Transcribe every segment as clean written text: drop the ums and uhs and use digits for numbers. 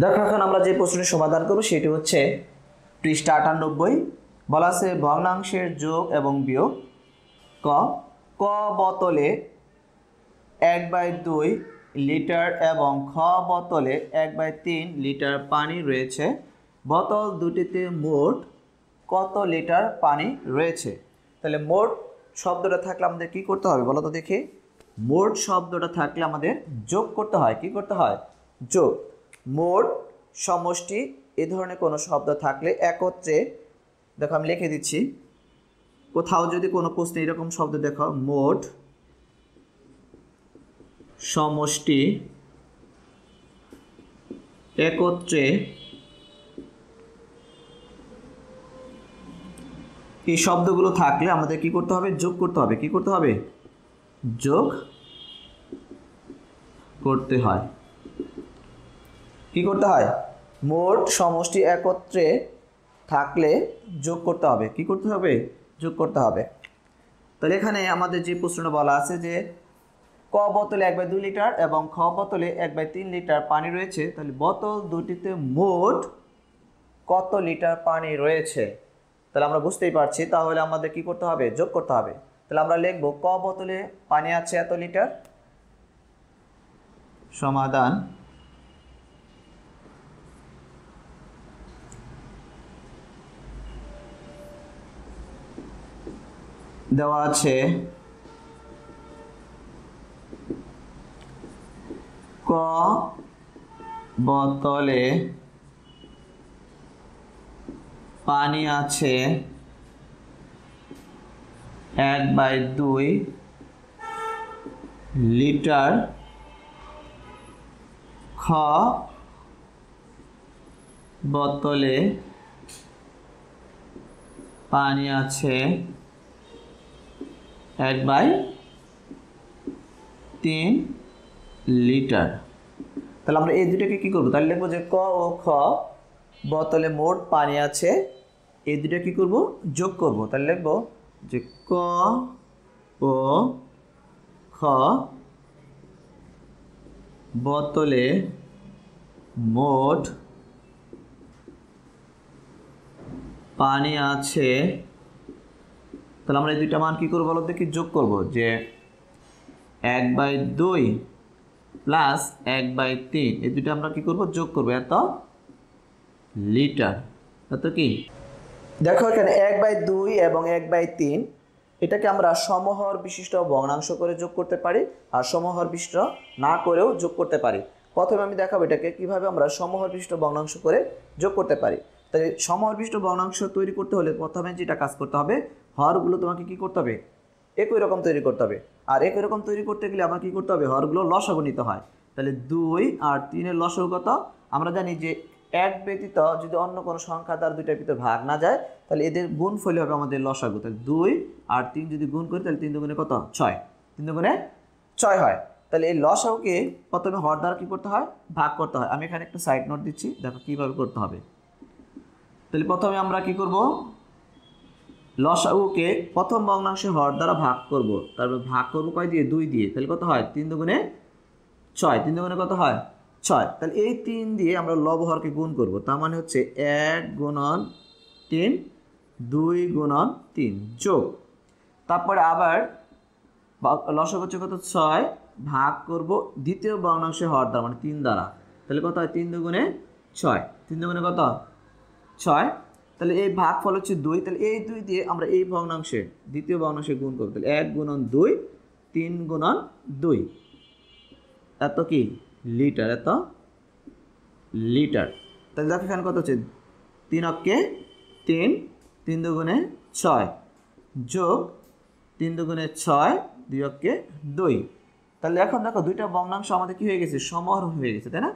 দেখো এখন আমরা যে প্রশ্নের সমাধান করব সেটি হচ্ছে পৃষ্ঠা 98। বলা আছে ভগ্নাংশের যোগ এবং বিয়োগ। ক ক বোতলে 1/2 লিটার এবং খ বোতলে 1/3 লিটার পানি রয়েছে। বোতল দুটিতে মোট কত লিটার পানি রয়েছে? তাহলে মোট শব্দটা থাকলে আমাদের কি করতে হবে বলো তো দেখি। মোট শব্দটা থাকলে আমাদের যোগ করতে হয়। কি করতে হয়? যোগ। মোট, সমষ্টি এ ধরনের কোনো শব্দ থাকলে একত্রে, দেখো আমি লিখে দিচ্ছি, কোথাও যদি কোনো প্রশ্নে এরকম শব্দ দেখো, মোট, সমষ্টি, একত্রে, এই শব্দগুলো থাকলে আমাদের কি করতে হবে? যোগ করতে হবে। কি করতে হবে? যোগ করতে হয়। কি করতে হয়? মোট, সমষ্টি একত্রে থাকলে যোগ করতে হবে। কি করতে হবে? যোগ করতে হবে। তাহলে এখানে আমাদের যে প্রশ্নটা বলা আছে যে ক বোতলে 1/2 লিটার এবং খ বোতলে 1/3 লিটার পানি রয়েছে, তাহলে বোতল দুটিতে মোট কত লিটার পানি রয়েছে? তাহলে আমরা বুঝতেই পারছি, তাহলে আমাদের কি করতে হবে? যোগ করতে হবে। তাহলে আমরা লিখব ক বোতলে পানি আছে এত লিটার, সমাধান দেওয়া আছে ক বোতলে পানি আছে 1/2 লিটার, খ বোতলে পানি আছে 1/3 লিটার। তাহলে আমরা এই দুটোকে কি করব? তাহলে লিখবো যে ক ও খ বোতলে মোট পানি আছে, এই দুটো কি করব? যোগ করব। তাহলে লিখবো যে ক ও খ বোতলে মোট পানি আছে। তাহলে আমরা এই দুইটা মান কি করবো বলো দেখি? যোগ করব। যে 1/2 প্লাস 1/3, এই দুটো আমরা কি করব? যোগ করব। এত লিটার, এত কি? দেখো এখানে 1/2 এবং 1/3 এটাকে আমরা সমহর বিশিষ্ট ভগ্নাংশ করে যোগ করতে পারি, আর সমহর বিশিষ্ট না করেও যোগ করতে পারি। প্রথমে আমি দেখাবো এটাকে কিভাবে আমরা সমহর বিশিষ্ট ভগ্নাংশ করে যোগ করতে পারি। তাই সমহর বিশিষ্ট ভগ্নাংশ তৈরি করতে হলে প্রথমে যেটা কাজ করতে হবে, হরগুলো তোমাকে কি করতে হবে? একই রকম তৈরি করতে হবে। আর একই রকম তৈরি করতে গেলে আমার কি করতে হবে? হরগুলো লসাগু নিতে হয়। তাহলে 2 আর 3-এর লসাগু কত? আমরা জানি যে এক ব্যতীত যদি অন্য কোনো সংখ্যা দ্বারা দুইটার ভিতর ভাগ না যায়, তাহলে এদের গুণফল হবে আমাদের লসাগু। তাহলে 2 আর 3 যদি গুণ করি তাহলে 3 দুগুণে কত? 6। 3 দুগুণে 6 হয়। তাহলে এই লসাগুকে প্রথমে হর দ্বারা কি করতে হয়? ভাগ করতে হয়। আমি এখানে একটা সাইড নোট দিচ্ছি, দেখো কিভাবে করতে হবে। তাহলে প্রথমে আমরা কি করব? লসাগুকে প্রথম ভগ্নাংশে হর দ্বারা ভাগ করব। তারপর ভাগ করব কয় দিয়ে? 2 দিয়ে। তাহলে কত হয়? 3 দুগুণে 6। 3 দুগুণে কত হয়? 6। তাহলে এই 3 দিয়ে আমরা লব হরকে গুণ করব। তার মানে হচ্ছে 1 গুণন 3, 2 গুণন 3 যোগ, তারপরে আবার লসাগু হচ্ছে কত? 6, ভাগ করব দ্বিতীয় ভগ্নাংশে হর দ্বারা মানে 3 দ্বারা। তাহলে কত হয়? 3 দুগুণে 6। 3 দুগুণে কত? 6। তাহলে এই ভাগফল হচ্ছে 2। তাহলে এই 2 দিয়ে আমরা এই ভগ্নাংশে দ্বিতীয় ভগ্নাংশে গুণ করব। তাহলে 1 গুণন 2, 3 গুণন 2, এত কি? লিটার। এত লিটার। তাহলে দেখো এখানে কত হচ্ছে? 3 অক্ষে 3, 3 দুগুণে 6 যোগ 3 দুগুণে 6, 2 অক্ষে 2। তাহলে এখন দেখো দুইটা ভগ্নাংশ আমাদের কি হয়ে গেছে? সমহর হয়ে গেছে, তাই না?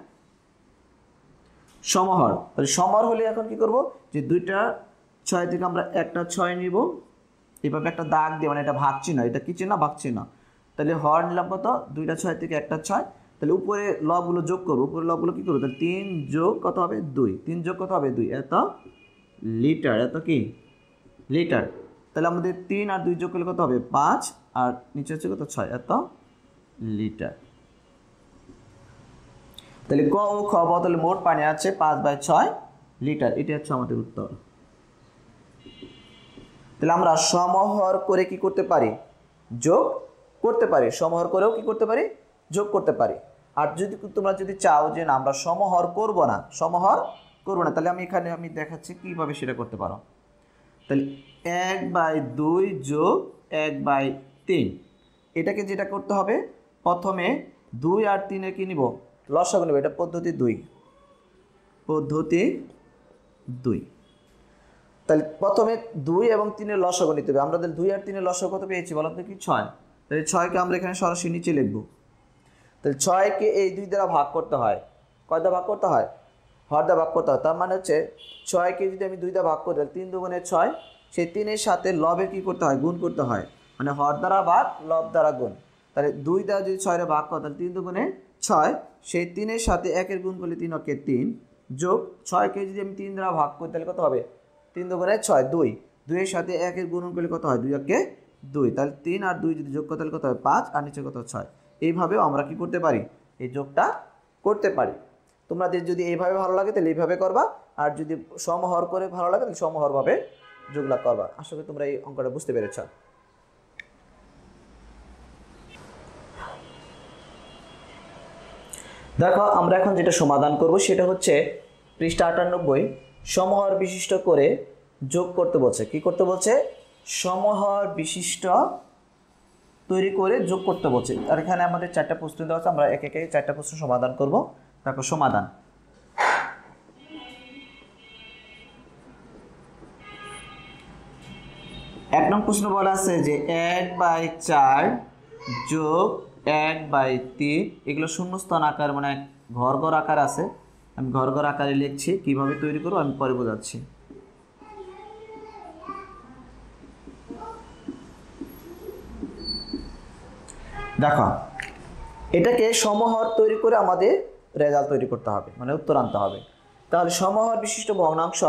সমহর। তাহলে সমহর হলে এখন কি করব? যে দুইটা 6 থেকে আমরা একটা 6 নিব, এইভাবে একটা দাগ দিয়ে, মানে এটা ভাগ চিহ্ন, এটা কি চিহ্ন? ভাগ চিহ্ন। তাহলে হর নিলাম কত? দুইটা 6 থেকে একটা 6। তাহলে উপরে লবগুলো যোগ করবো। উপরে লবগুলো কি করবো? তাহলে 3 যোগ কত হবে? 2। 3 যোগ কত হবে? 2। এত লিটার। এত কি? লিটার। তাহলে আমাদের 3 আর 2 যোগ করলে কত হবে? 5, আর নিচে হচ্ছে কত? 6। এত লিটার। তাহলে ক ও খ বোতলে মোট পানি আছে 5/6 লিটার, এটা হচ্ছে আমাদের উত্তর। তাহলে আমরা সমহর করে কি করতে পারি, যোগ করতে পারি, সমহর করেও কি করতে পারি, যোগ করতে পারি। আর যদি তোমরা যদি চাও যে না আমরা সমহর করব না, সমহর করব না, তাহলে আমি এখানে দেখাচ্ছি কিভাবে সেটা করতে পারো। তাহলে 1/2 যোগ 1/3, এটাকে যেটা করতে হবে প্রথমে 2 আর 3 কি নিব, লসাগু নেব। এটা পদ্ধতি 2, পদ্ধতি 2। তাহলে প্রথমে 2 এবং 3 এর লসাগু নিতে হবে। আমরা 2 আর 3 এর লসাগু কত পেয়েছি বলো তো, কি 6। তাহলে 6কে আমরা এখানে সরাসরি নিচে লিখব। তাহলে 6কে এই 2 দ্বারা ভাগ করতে হয়, কয় দ্বারা ভাগ করতে হয়, হর দ্বারা ভাগ করতে হয়। তার মানে হচ্ছে 6কে যদি আমি 2 দ্বারা ভাগ করি তাহলে 3 দুগুণে 6, সেই 3 এর সাথে লবের কি করতে হয়, গুণ করতে হয়, মানে হর দ্বারা ভাগ লব দ্বারা গুণ। তাহলে 2 দ্বারা যদি 6 এর ভাগ করো তাহলে 3 দুগুণে 6, সেই 3 এর সাথে 1 এর গুণ করলে 3 অকে 3, যোগ 6কে যদি আমি 3 দ্বারা ভাগ করি তাহলে কত হবে, 3 দুগুণে 6, 2, 2 এর সাথে 1 এর গুণ করলে কত হয়, 2 অকে 2, তাহলে 3 আর 2 যদি যোগ করতে তাহলে কত হয় 5, আর নিচে কত 6। এইভাবেও আমরা কি করতে পারি, এই যোগটা করতে পারি। তোমাদের যদি এইভাবে ভালো লাগে তাহলে এইভাবে করবা, আর যদি সমহর করে ভালো লাগে তাহলে সমহরভাবে যোগলা করবা। আশা করি তোমরা এই অঙ্কটা বুঝতে পেরেছ। দেখো আমরা এখন যেটা সমাধান করব সেটা হচ্ছে পৃষ্ঠা 98, সমহর বিশিষ্ট করে যোগ করতে বলছে। কি করতে বলছে, সমহর বিশিষ্ট তৈরি করে যোগ করতে বলছে। আর এখানে আমাদের 4টা প্রশ্ন দেওয়া আছে, আমরা একে একে 4টা প্রশ্ন সমাধান করব। দেখো সমাধান, এক নং প্রশ্ন বলা আছে যে 1/4 যোগ 1/3, এগুলো শূন্যস্থান আকার, মানে ঘর ঘর আকার আছে। আমি ঘর ঘর আকারে লিখছি, কিভাবে তৈরি করব আমি পরে বোঝাচ্ছি। দেখো এটাকে সমহর তৈরি করে আমাদের রেজাল্ট তৈরি করতে হবে, মানে উত্তর আনতে হবে। তাহলে সমহর বিশিষ্ট ভগ্নাংশ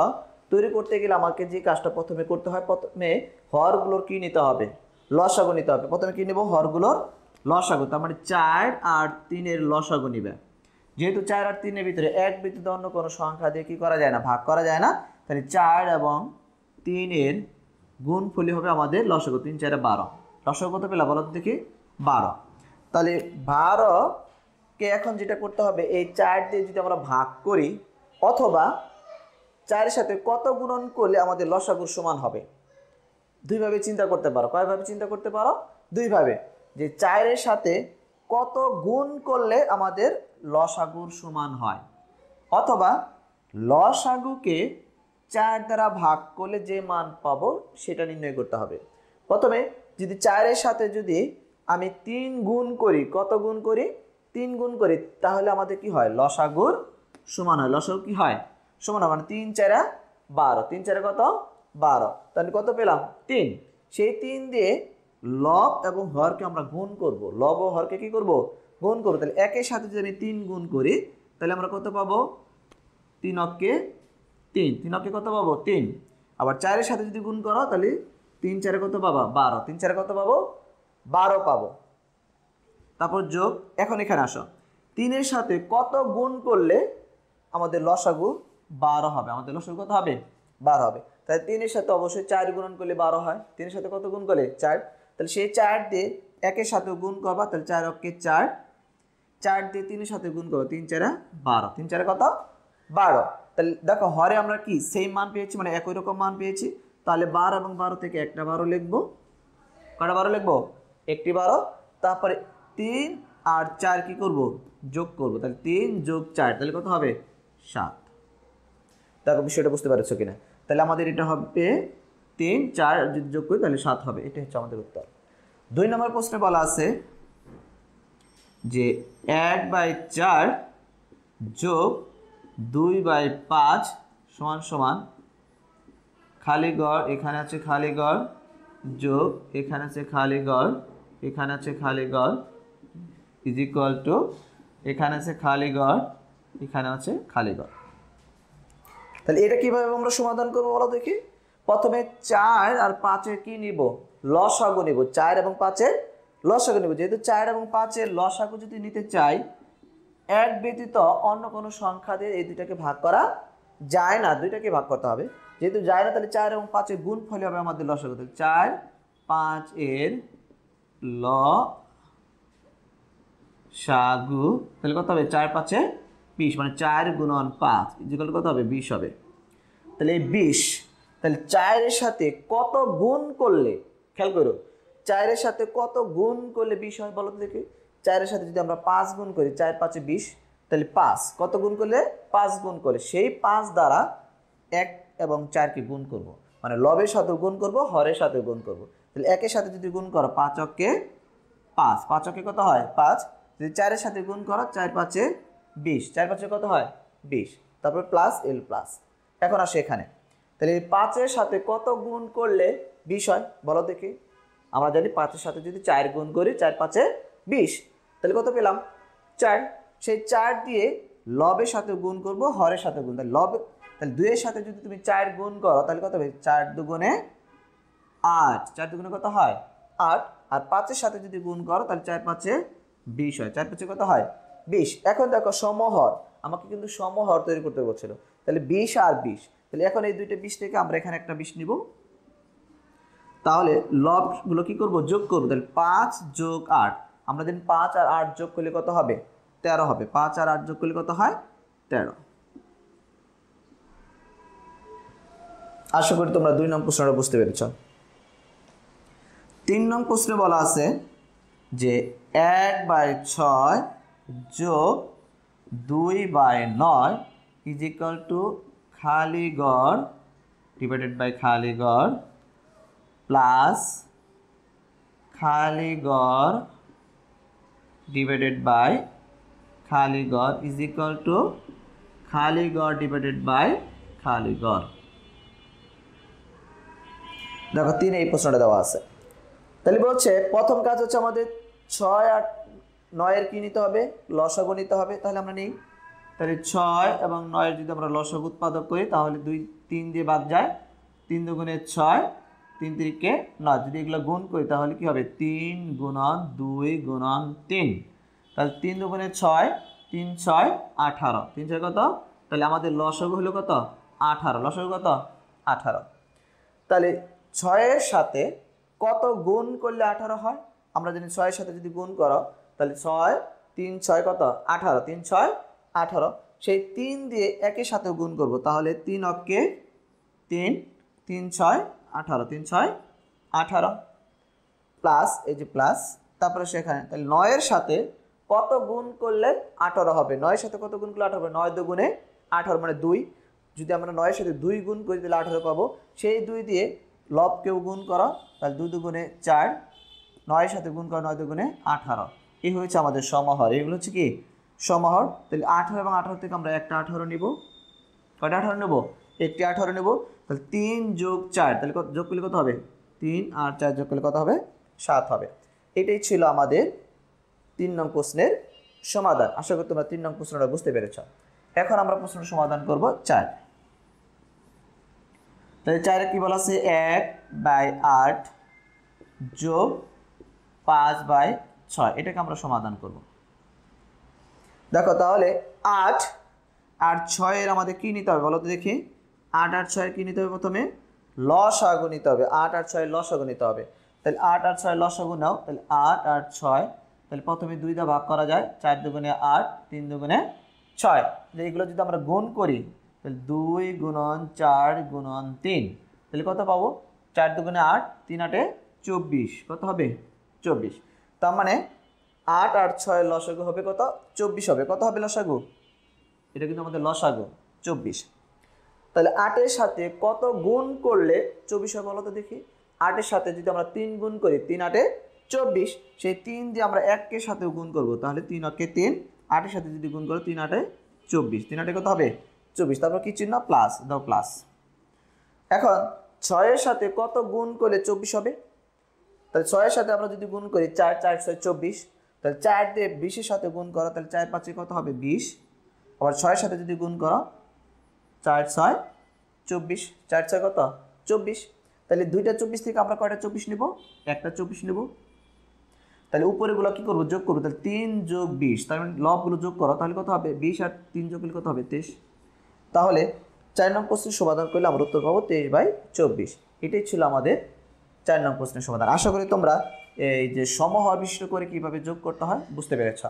তৈরি করতে গেলে আমাকে যে কাজটা প্রথমে করতে হয়, প্রথমে হরগুলোর কি নিতে হবে, লসাগু নিতে হবে। প্রথমে কি নেব, হরগুলোর লসাগু। তার মানে 4 আর 3 এর লসাগু নিবে। যেহেতু 4 আর 3 এর ভিতরে এক ব্যতীত অন্য কোনো সংখ্যা দিয়ে কি করা যায় না, ভাগ করা যায় না, তাহলে 4 এবং 3 এর গুণফলই হবে আমাদের লসাগু। 3 4 12, লসাগু কত পেলাম বলো দেখি, 12। তাহলে 12কে এখন যেটা করতে হবে, এই 4 দিয়ে যদি আমরা ভাগ করি, অথবা 4 এর সাথে কত গুণন করলে আমাদের লসাগুর সমান হবে, দুইভাবে চিন্তা করতে পারো। কয়ভাবে চিন্তা করতে পারো, দুইভাবে, যে 4 এর সাথে কত গুণ করলে আমাদের লসাগুর সমান হয়, অথবা লসাগুকে 4 দ্বারা ভাগ করলে যে মান পাবো সেটা নির্ণয় করতে হবে। প্রথমে যদি 4 এর সাথে যদি আমি 3 গুণ করি, কত গুণ করি, 3 গুণ করি, তাহলে আমাদের কি হয়, লসাগুর সমান হয়। লসাগু কি হয়, সমান হয়, মানে 3 4 12, 3 4 কত 12, তাহলে কত পেলাম 3। সেই 3 দিয়ে লব এবং হরকে আমরা গুণ করব, লব ও হরকে কি করব, গুণ করব। তাহলে একের সাথে যদি আমি 3 গুণ করি তাহলে আমরা কত পাবো, 3 অক্কে 3, 3 অক্কে কত পাবো 3। আবার 4 এর সাথে যদি গুণ করো তাহলে 3 4 কত পাবা 12, 3 4 কত পাবো 12 পাবো। তারপর যোগ, এখন এখানে আসো, 3 এর সাথে কত গুণ করলে আমাদের লসাগু 12 হবে, আমাদের লসাগু কত হবে 12 হবে। তাহলে 3 এর সাথে অবশ্যই 4 গুণন করলে 12 হয়, 3 এর সাথে কত গুণ করলে 4, তাহলে সেই 4 দিয়ে একের সাথে গুণ করবা, তাহলে 4 অক্কে 4, 4 দিয়ে 3 এর সাথে গুণ করো, 3 4 12, 3 4 কত 12। তাহলে দেখো হরে আমরা কি সেম মান পেয়েছি, মানে একই রকম মান পেয়েছি। তাহলে 12 এবং 12 থেকে একটা 12 লিখবো, কটা 12 লিখবো, একটি 12। তারপরে 3 আর 4 কি করব, যোগ করব, তাহলে 3 যোগ 4 তাহলে কত হবে 7। দেখো বিষয়টা বুঝতে পারছো কিনা। তাহলে আমাদের এটা হবে 3 4 যদি যোগ করি তাহলে 7 হবে। এটা হচ্ছে আমাদের উত্তর। 2 নম্বর প্রশ্নে বলা আছে যে 1/4 যোগ 2/5 সমান সমান খালি ঘর, এখানে আছে খালি ঘর, যোগ এখানে আছে খালি ঘর, এখানে আছে খালি ঘর, ইজ ইকুয়াল টু এখানে আছে খালি ঘর, এখানে আছে খালি ঘর। তাহলে এটা কিভাবে আমরা সমাধান করবো বলো দেখি। প্রথমে 4 আর 5 এর কি নিব, লসাগু নিব। 4 এবং 5 এর লসাগু নিব। যেহেতু 4 এবং 5 এর লসাগু যদি নিতে চাই এক ব্যতীত অন্য কোনো সংখ্যা দিয়ে এই দুইটাকে ভাগ করা যায় না, দুইটাকে ভাগ করতে হবে। যেহেতু যায় না তাহলে 4 এবং 5 এর গুণফল হবে আমাদের লসাগু। 4 5 এর লসাগু তাহলে কত হবে? 4 5 এ 20, মানে 4 গুণন 5 ইকুয়াল কত হবে? 20 হবে। তাহলে এই 20, তাহলে 4 এর সাথে কত গুণ করলে, খেয়াল করো, 4 এর সাথে কত গুণ করলে 20 হয় বলো তো দেখি। 4 এর সাথে যদি আমরা 5 গুণ করি, 4 5 এ 20, তাহলে 5 কত গুণ করলে? 5 গুণ করে সেই 5 দ্বারা 1 এবং 4 কে গুণ করব, মানে লবের সাথে গুণ করব, হরের সাথে গুণ করব। তাহলে 1 এর সাথে যদি গুণ করো 5 অক্কে 5, 5 অক্কে কত হয়? 5। যদি 4 এর সাথে গুণ করো 4 5 এ 20, 4 5 এ কত হয়? 20। তারপর প্লাস এল প্লাস। এখন আসে এখানে, তাহলে 5 এর সাথে কত গুণ করলে 20 হয় বলো দেখি। আমরা জানি 5 এর সাথে যদি 4 গুণ করি, 4 5 এ 20, তাহলে কত পেলাম? 4। সেই 4 দিয়ে লবের সাথে গুণ করব, হরের সাথে গুণ। তাহলে লব, তাহলে 2 এর সাথে যদি তুমি 4 গুণ করো তাহলে কত হবে? 4 দুগুণে 8, 4 দুগুণে কত হয়? 8। আর 5 এর সাথে যদি গুণ করো তাহলে 4 5 এ 20 হয়, 4 5 এ কত হয়? 20। এখন দেখো সমহর, আমাকে কিন্তু সমহর তৈরি করতে বলছিল। তাহলে 20 আর 20, তাহলে এখন এই দুইটা 20 থেকে আমরা এখানে একটা 20 নিব। তাহলে লবগুলো কি করব? যোগ করব। তাহলে 5 যোগ 8, আমরা জানি 5 আর 8 যোগ করলে কত হবে? 13 হবে। 5 আর 8 যোগ করলে কত হয়? 13। আশা করি তোমরা 2 নং প্রশ্নটা বুঝতে পেরেছ। 3 নং প্রশ্নে বলা আছে যে 1/6 যোগ 2/9 ইজ ইকুয়াল টু খালি গড় ডিভাইডেড বাই খালি গড় প্লাস খালি গড় ডিভাইডেড বাই খালি গড় ইজ ইকুয়াল টু খালি গড় ডিভাইডেড বাই খালি গড়। দেখো 3 এই প্রশ্নটা দেওয়া আছে। তাহলে বলছে প্রথম কাজ হচ্ছে আমাদের 6 আর 9 এর কি নিতে হবে? লসাগু নিতে হবে। তাহলে আমরা নিই। তাহলে 6 এবং 9 এর যদি আমরা লসাগু উৎপাদক করি তাহলে 2 3 দিয়ে বাদ যায়, 3 দুগুণে 6, 3 3 9। যদি এগুলো গুণ করি তাহলে কি হবে? 3 গুণন 2 গুণন 3। তাহলে 3 দুগুণে 6, 3 6 18, 3 6 কত? তাহলে আমাদের লসাগু হলো কত? 18। লসাগু কত? 18। তাহলে 6 এর সাথে কত গুণ করলে 18 হয়? আমরা জানি 6 এর সাথে যদি গুণ করো তাহলে 6 3 6 কত? 18, 3 6 18। সেই 3 দিয়ে 1 এর সাথে গুণ করব, তাহলে 3 অক্কে 3, 3 6 18, 3 6 18 প্লাস এই যে প্লাস, তারপরে সেখানে তাহলে 9 এর সাথে কত গুণ করলে 18 হবে? 9 এর সাথে কত গুণ করলে 18 হবে? 9 দুগুণে 18 মানে 2। যদি আমরা 9 এর সাথে 2 গুণ করি তাহলে 18 পাবো। সেই 2 দিয়ে লবকেও গুণ করো, তাহলে 2 দুগুণে 4, 9 এর সাথে গুণ করো 9 দুগুণে 18। এই হচ্ছে আমাদের সমহর। এগুলো হচ্ছে কি? সমহর। তাহলে 18 এবং 18 থেকে আমরা একটা 18 নিব। কয়টা 18 নেব? একটি 18 নেব। তাহলে 3 যোগ 4, তাহলে যোগ করলে কত হবে? 3 আর 4 যোগ করলে কত হবে? 7 হবে। এটাই ছিল আমাদের 3 নং প্রশ্নের সমাধান। আশা করি তোমরা 3 নং প্রশ্নটা বুঝতে পেরেছ। এখন আমরা প্রশ্নের সমাধান করব 4। তাহলে 4 এ কি বলা আছে? 1/8 যোগ 5/6, এটাকে আমরা সমাধান করব। দেখো তাহলে 8 আর 6 এর আমাদের কি নিতে হবে বলো তো দেখি। 8 আর 6 এর কি নিতে হবে? প্রথমে লসাগু নিতে হবে। 8 আর 6 এর লসাগু নিতে হবে। তাহলে 8 আর 6 এর লসাগু নাও। তাহলে 8 আর 6, তাহলে প্রথমে 2 দিয়ে ভাগ করা যায়, 4 দুগুণে 8, 3 দুগুণে 6। এইগুলো যদি আমরা গুণ করি তাহলে 2 গুণন 4 গুণন 3, তাহলে কত পাবো? 4 দুগুণে 8, 3 8 24, কত হবে? 24। তার মানে 8 আর 6 এর লসাগু হবে কত? 24 হবে। কত হবে লসাগু? এটা কিন্তু আমাদের লসাগু 24। তাহলে 8 এর সাথে কত গুণ করলে 24 হবে বলো তো দেখি। 8 এর সাথে যদি আমরা 3 গুণ করি, 3 8 24, সেই 3 দিয়ে আমরা 1 এর সাথেও গুণ করব, তাহলে 3 অক্ষে 3, 8 এর সাথে যদি গুণ করো 3 8 24, 3 8 কত হবে? 24। তারপর কি চিহ্ন? প্লাস দাও, প্লাস। এখন 6 এর সাথে কত গুণ করলে 24 হবে? তাহলে 6 এর সাথে আমরা যদি গুণ করি 4 4 6 24, তাহলে 4 দিয়ে 20 এর সাথে গুণ করো, তাহলে 4 5 কত হবে? 20। আবার 6 এর সাথে যদি গুণ করো 4 6 24, 4 6 কত? 24। তাহলে দুইটা 24 থেকে আমরা কয়টা 24 নেব? একটা 24 নেব। তাহলে উপরেগুলো কি করবো, যোগ করবো। তাহলে 3 যোগ 20, তার মানে লবগুলো যোগ করো, তাহলে কত হবে 20 আর 3 যোগ করলে কত হবে 23। তাহলে 4 নং প্রশ্নের সমাধান করলে আমরা উত্তর পাবো 23/24। এটাই ছিল আমাদের 4 নং প্রশ্নের সমাধান। আশা করি তোমরা এই যে সমহর বিশিষ্ট করে কিভাবে যোগ করতে হয় বুঝতে পেরেছ।